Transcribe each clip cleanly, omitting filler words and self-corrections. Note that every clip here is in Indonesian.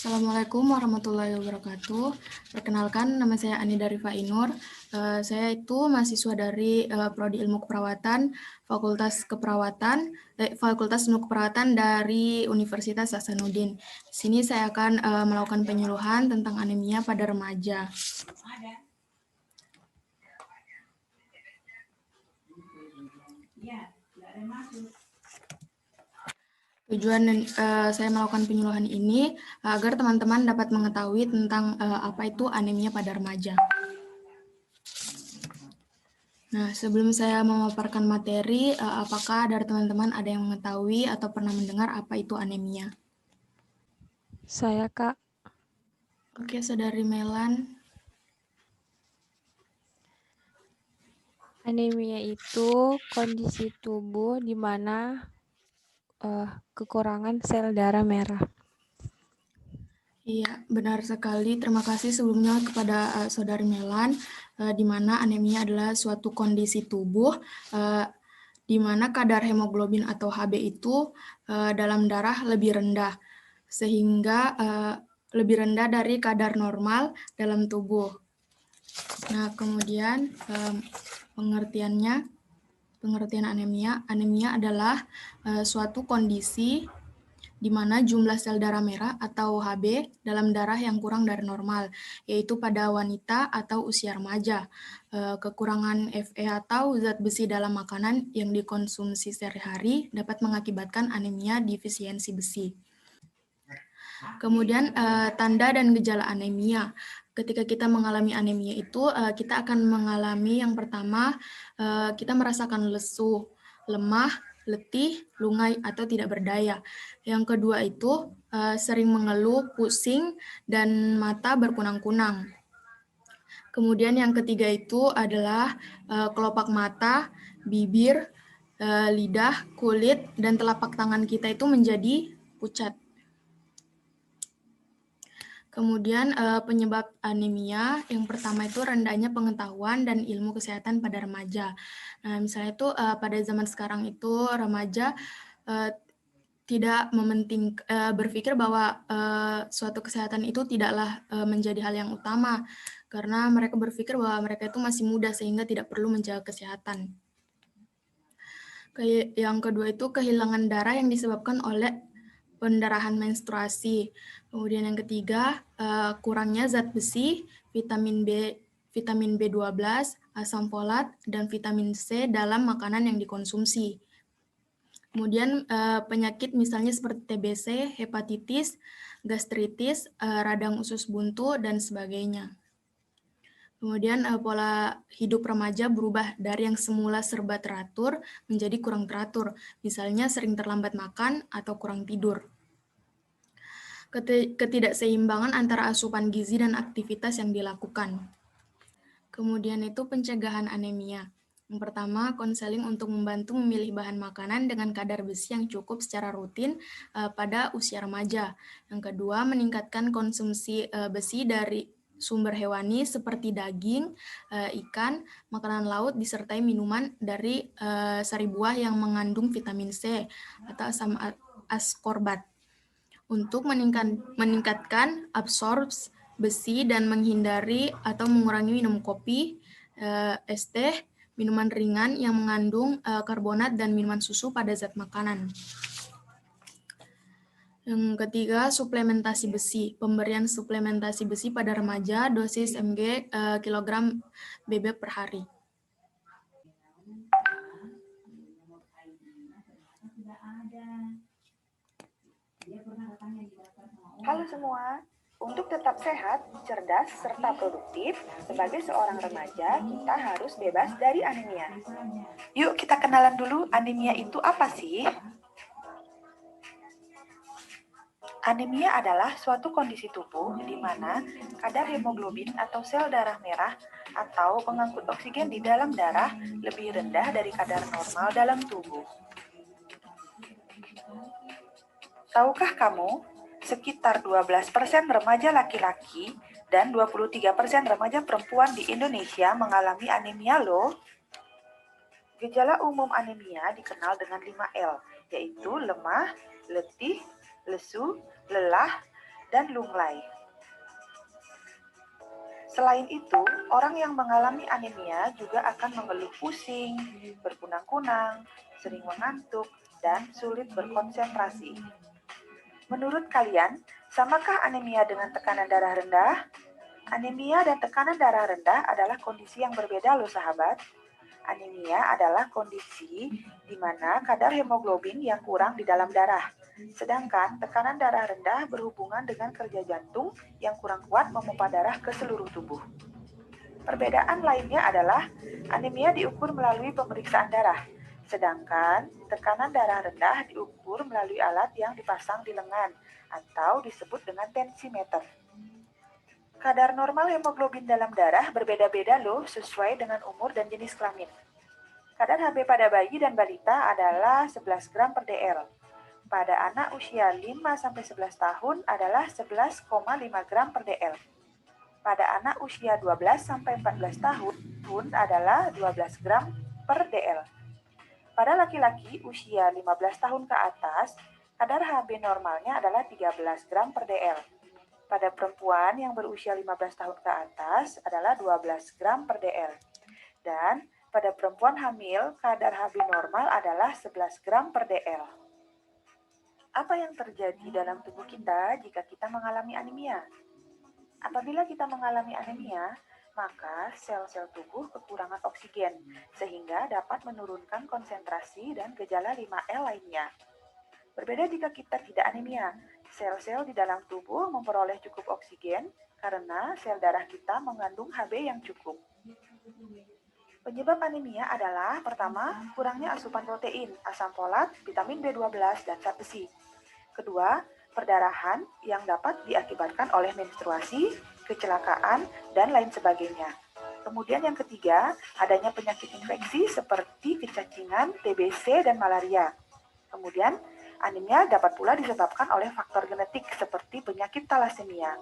Assalamualaikum warahmatullahi wabarakatuh. Perkenalkan, nama saya Anida Rifa Inur. Saya itu mahasiswa dari Prodi Ilmu Keperawatan, Fakultas Ilmu Keperawatan dari Universitas Hasanuddin. Di sini saya akan melakukan penyuluhan tentang anemia pada remaja. Tujuan saya melakukan penyuluhan ini agar teman-teman dapat mengetahui tentang apa itu anemia pada remaja. Nah, sebelum saya memaparkan materi, apakah dari teman-teman ada yang mengetahui atau pernah mendengar apa itu anemia? Saya, Kak. Oke, Saudari Melan. Anemia itu kondisi tubuh di mana kekurangan sel darah merah. Iya, benar sekali. Terima kasih sebelumnya kepada Saudari Melan, di mana anemia adalah suatu kondisi tubuh di mana kadar hemoglobin atau Hb itu dalam darah lebih rendah, sehingga lebih rendah dari kadar normal dalam tubuh. Nah, kemudian pengertian anemia adalah suatu kondisi di mana jumlah sel darah merah atau Hb dalam darah yang kurang dari normal, yaitu pada wanita atau usia remaja. Kekurangan Fe atau zat besi dalam makanan yang dikonsumsi sehari-hari dapat mengakibatkan anemia defisiensi besi. Kemudian tanda dan gejala anemia. Ketika kita mengalami anemia itu, kita akan mengalami yang pertama, kita merasakan lesu, lemah, letih, lungai, atau tidak berdaya. Yang kedua itu sering mengeluh, pusing, dan mata berkunang-kunang. Kemudian yang ketiga itu adalah kelopak mata, bibir, lidah, kulit, dan telapak tangan kita itu menjadi pucat. Kemudian penyebab anemia yang pertama itu rendahnya pengetahuan dan ilmu kesehatan pada remaja. Nah, misalnya itu pada zaman sekarang itu remaja tidak berpikir bahwa suatu kesehatan itu tidaklah menjadi hal yang utama, karena mereka berpikir bahwa mereka itu masih muda sehingga tidak perlu menjaga kesehatan. Yang kedua itu kehilangan darah yang disebabkan oleh pendarahan menstruasi. Kemudian yang ketiga, kurangnya zat besi, vitamin B12, asam folat, dan vitamin C dalam makanan yang dikonsumsi. Kemudian penyakit misalnya seperti TBC, hepatitis, gastritis, radang usus buntu, dan sebagainya. Kemudian pola hidup remaja berubah dari yang semula serba teratur menjadi kurang teratur, misalnya sering terlambat makan atau kurang tidur. Ketidakseimbangan antara asupan gizi dan aktivitas yang dilakukan. Kemudian itu pencegahan anemia. Yang pertama, konseling untuk membantu memilih bahan makanan dengan kadar besi yang cukup secara rutin pada usia remaja. Yang kedua, meningkatkan konsumsi besi dari sumber hewani seperti daging, ikan, makanan laut, disertai minuman dari sari buah yang mengandung vitamin C atau asam askorbat untuk meningkatkan absorpsi besi dan menghindari atau mengurangi minum kopi, es teh, minuman ringan yang mengandung karbonat dan minuman susu pada zat makanan. Yang ketiga, suplementasi besi. Pemberian suplementasi besi pada remaja, dosis mg kilogram BB per hari. Halo semua, untuk tetap sehat, cerdas, serta produktif, sebagai seorang remaja, kita harus bebas dari anemia. Yuk kita kenalan dulu, anemia itu apa sih? Anemia adalah suatu kondisi tubuh di mana kadar hemoglobin atau sel darah merah atau pengangkut oksigen di dalam darah lebih rendah dari kadar normal dalam tubuh. Tahukah kamu, sekitar 12% remaja laki-laki dan 23% remaja perempuan di Indonesia mengalami anemia loh. Gejala umum anemia dikenal dengan 5L, yaitu lemah, letih, lesu, lelah, dan lunglai. Selain itu, orang yang mengalami anemia juga akan mengeluh pusing, berkunang-kunang, sering mengantuk, dan sulit berkonsentrasi. Menurut kalian, samakah anemia dengan tekanan darah rendah? Anemia dan tekanan darah rendah adalah kondisi yang berbeda loh sahabat. Anemia adalah kondisi di mana kadar hemoglobin yang kurang di dalam darah. Sedangkan tekanan darah rendah berhubungan dengan kerja jantung yang kurang kuat memompa darah ke seluruh tubuh. Perbedaan lainnya adalah anemia diukur melalui pemeriksaan darah, sedangkan tekanan darah rendah diukur melalui alat yang dipasang di lengan atau disebut dengan tensimeter. Kadar normal hemoglobin dalam darah berbeda-beda loh sesuai dengan umur dan jenis kelamin. Kadar Hb pada bayi dan balita adalah 11 gram per dl. Pada anak usia 5-11 tahun adalah 11,5 gram per dl. Pada anak usia 12-14 tahun adalah 12 gram per dl. Pada laki-laki usia 15 tahun ke atas, kadar Hb normalnya adalah 13 gram per dl. Pada perempuan yang berusia 15 tahun ke atas adalah 12 gram per dl. Dan pada perempuan hamil, kadar Hb normal adalah 11 gram per dl. Apa yang terjadi dalam tubuh kita jika kita mengalami anemia? Apabila kita mengalami anemia, maka sel-sel tubuh kekurangan oksigen, sehingga dapat menurunkan konsentrasi dan gejala 5L lainnya. Berbeda jika kita tidak anemia, sel-sel di dalam tubuh memperoleh cukup oksigen karena sel darah kita mengandung Hb yang cukup. Penyebab anemia adalah pertama, kurangnya asupan protein, asam folat, vitamin B12, dan zat besi. Kedua, perdarahan yang dapat diakibatkan oleh menstruasi, kecelakaan, dan lain sebagainya. Kemudian yang ketiga, adanya penyakit infeksi seperti kecacingan, TBC, dan malaria. Kemudian, anemia dapat pula disebabkan oleh faktor genetik seperti penyakit talasemia.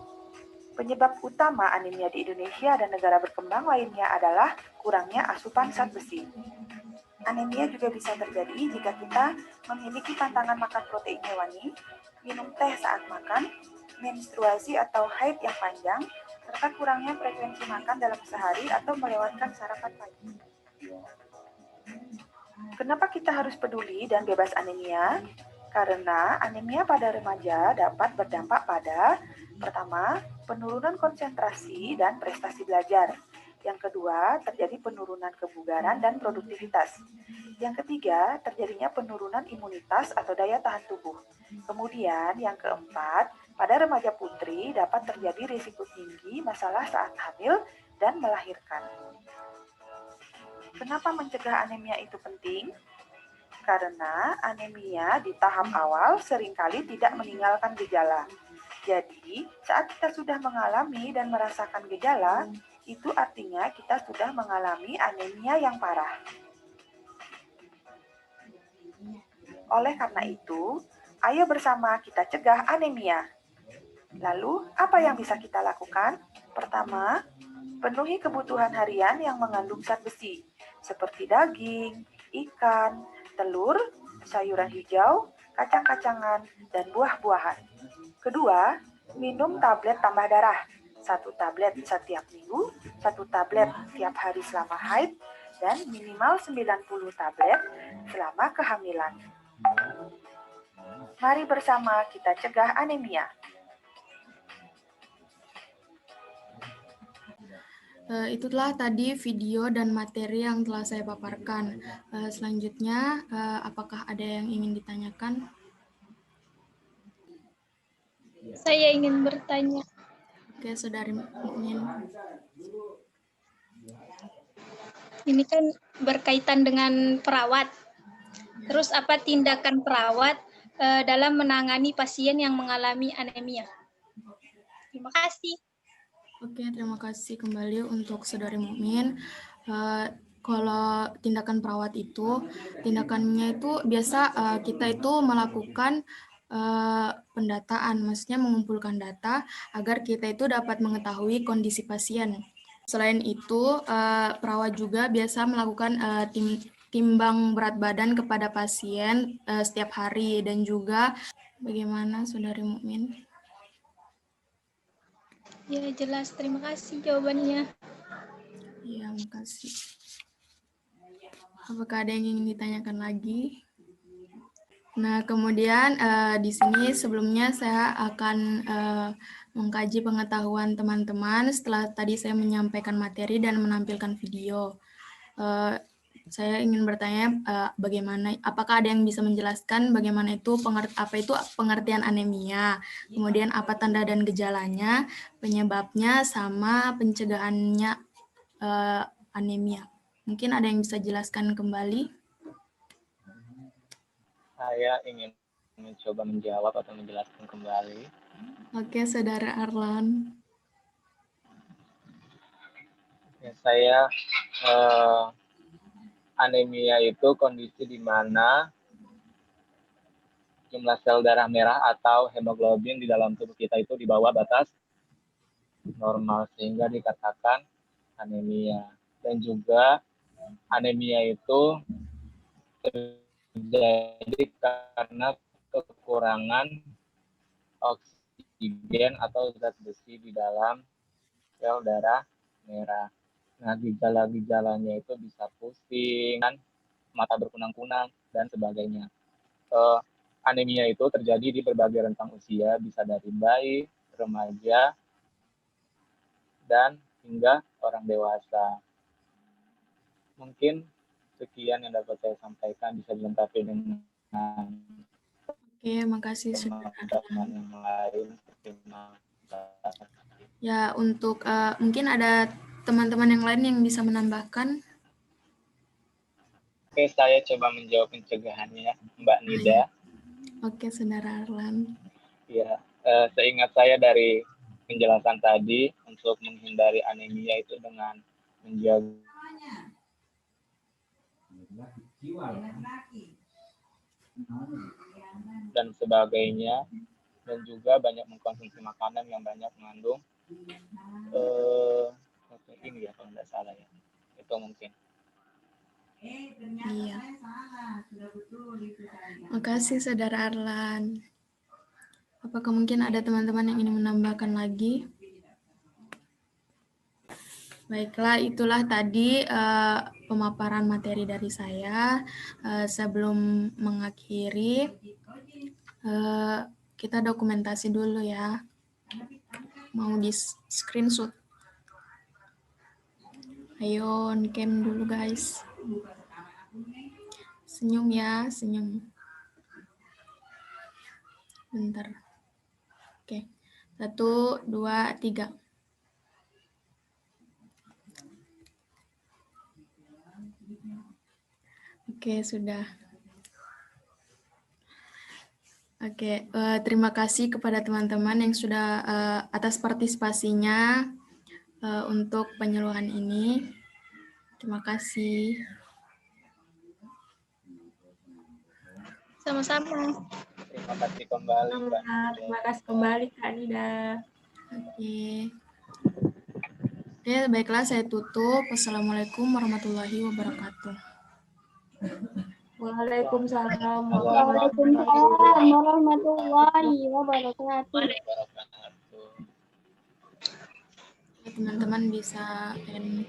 Penyebab utama anemia di Indonesia dan negara berkembang lainnya adalah kurangnya asupan zat besi. Anemia juga bisa terjadi jika kita memiliki pantangan makan protein hewani, minum teh saat makan, menstruasi atau haid yang panjang, serta kurangnya frekuensi makan dalam sehari atau melewatkan sarapan pagi. Kenapa kita harus peduli dan bebas anemia? Karena anemia pada remaja dapat berdampak pada pertama, penurunan konsentrasi dan prestasi belajar. Yang kedua, terjadi penurunan kebugaran dan produktivitas. Yang ketiga, terjadinya penurunan imunitas atau daya tahan tubuh. Kemudian, yang keempat, pada remaja putri dapat terjadi risiko tinggi masalah saat hamil dan melahirkan. Kenapa mencegah anemia itu penting? Karena anemia di tahap awal seringkali tidak meninggalkan gejala. Jadi, saat kita sudah mengalami dan merasakan gejala, itu artinya kita sudah mengalami anemia yang parah. Oleh karena itu, ayo bersama kita cegah anemia. Lalu, apa yang bisa kita lakukan? Pertama, penuhi kebutuhan harian yang mengandung zat besi, seperti daging, ikan, telur, sayuran hijau, kacang-kacangan, dan buah-buahan. Kedua, minum tablet tambah darah. 1 tablet setiap minggu, 1 tablet tiap hari selama haid, dan minimal 90 tablet selama kehamilan. Mari bersama kita cegah anemia. Itulah tadi video dan materi yang telah saya paparkan. Selanjutnya, apakah ada yang ingin ditanyakan? Saya ingin bertanya. Oke, Saudari Mukmin. Ini kan berkaitan dengan perawat. Terus apa tindakan perawat dalam menangani pasien yang mengalami anemia? Terima kasih. Oke, terima kasih kembali untuk Saudari Mukmin. Kalau tindakan perawat itu, tindakannya itu biasa kita itu melakukan pendataan, maksudnya mengumpulkan data agar kita itu dapat mengetahui kondisi pasien. Selain itu, perawat juga biasa melakukan timbang berat badan kepada pasien setiap hari, dan juga bagaimana Saudari Mukmin? Ya, jelas. Terima kasih jawabannya. Iya, makasih. Apakah ada yang ingin ditanyakan lagi? Nah, kemudian di sini sebelumnya saya akan mengkaji pengetahuan teman-teman setelah tadi saya menyampaikan materi dan menampilkan video. Saya ingin bertanya bagaimana, apakah ada yang bisa menjelaskan bagaimana apa itu pengertian anemia, kemudian apa tanda dan gejalanya, penyebabnya, sama pencegahannya anemia. Mungkin ada yang bisa jelaskan kembali? Saya ingin mencoba menjawab atau menjelaskan kembali. Oke, Saudara Arlan. Ya, saya anemia itu kondisi di mana jumlah sel darah merah atau hemoglobin di dalam tubuh kita itu di bawah batas normal sehingga dikatakan anemia. Dan juga anemia itu terjadi karena kekurangan oksigen atau zat besi di dalam sel darah merah. Nah, gejala-gejalanya itu bisa pusing, mata berkunang-kunang, dan sebagainya. Anemia itu terjadi di berbagai rentang usia, bisa dari bayi, remaja, dan hingga orang dewasa. Mungkin sekian yang dapat saya sampaikan, bisa dilengkapi dengan Oke, makasih Saudara teman-teman Arlan. yang lain. Terima kasih. Ya, untuk mungkin ada teman-teman yang lain yang bisa menambahkan. Oke, saya coba menjawab pencegahannya, Mbak Nida. Oke, Saudara Arlan. Ya, seingat saya dari penjelasan tadi, untuk menghindari anemia itu dengan menjaga dan sebagainya, dan juga banyak mengkonsumsi makanan yang banyak mengandung ini ya, kalau nggak salah ya, itu mungkin. Iya. Makasih Saudara Arlan. Apakah mungkin ada teman-teman yang ingin menambahkan lagi? Baiklah, itulah tadi pemaparan materi dari saya. Sebelum mengakhiri, kita dokumentasi dulu ya. Mau di screenshot. Ayo, on-cam dulu guys. Senyum ya, senyum. Bentar. Oke, 1, 2, 3. Oke, sudah. Oke, terima kasih kepada teman-teman yang sudah atas partisipasinya untuk penyuluhan ini. Terima kasih. Sama-sama. Terima kasih kembali, Mbak Nida. Terima kasih kembali Kak Nida. Oke. Oke, baiklah saya tutup. Wassalamualaikum warahmatullahi wabarakatuh. Waalaikumsalam Waalaikumsalam warahmatullahi wabarakatuh. Teman-teman bisa end.